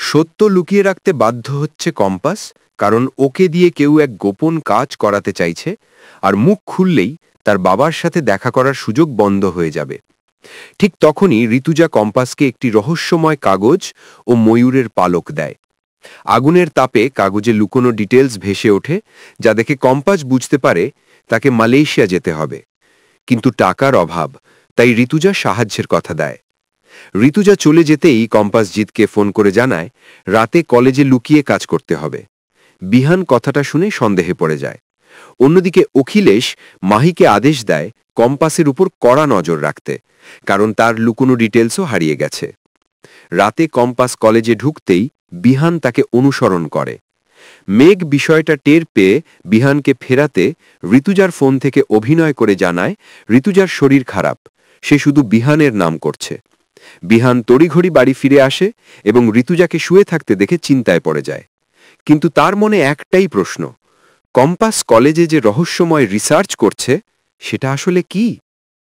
সত্য লুকিয়ে রাখতে বাধ্য হচ্ছে কম্পাস, কারণ ওকে দিয়ে কেউ এক গোপন কাজ করাতে চাইছে, আর মুখ খুললেই তার বাবার সাথে দেখা করার সুযোগ বন্ধ হয়ে যাবে। ঠিক তখনই ঋতুজা কম্পাসকে একটি রহস্যময় কাগজ ও ময়ূরের পালক দেয়। আগুনের তাপে কাগজে লুকোনো ডিটেলস ভেসে ওঠে, যা দেখে কম্পাস বুঝতে পারে তাকে মালয়েশিয়া যেতে হবে। কিন্তু টাকার অভাব, তাই ঋতুজা সাহায্যের কথা দেয়। ঋতুজা চলে যেতেই কম্পাস জিতকে ফোন করে জানায় রাতে কলেজে লুকিয়ে কাজ করতে হবে। বিহান কথাটা শুনে সন্দেহে পড়ে যায়। অন্যদিকে অখিলেশ মাহিকে আদেশ দেয় কম্পাসের উপর কড়া নজর রাখতে, কারণ তার লুকোনো ডিটেলসও হারিয়ে গেছে। রাতে কম্পাস কলেজে ঢুকতেই বিহান তাকে অনুসরণ করে। মেঘ বিষয়টা টের পেয়ে বিহানকে ফেরাতে ঋতুজার ফোন থেকে অভিনয় করে জানায় ঋতুজার শরীর খারাপ, সে শুধু বিহানের নাম করছে। বিহান তড়িঘড়ি বাড়ি ফিরে আসে এবং ঋতুজাকে শুয়ে থাকতে দেখে চিন্তায় পড়ে যায়। কিন্তু তার মনে একটাই প্রশ্ন, কম্পাস কলেজে যে রহস্যময় রিসার্চ করছে সেটা আসলে কি?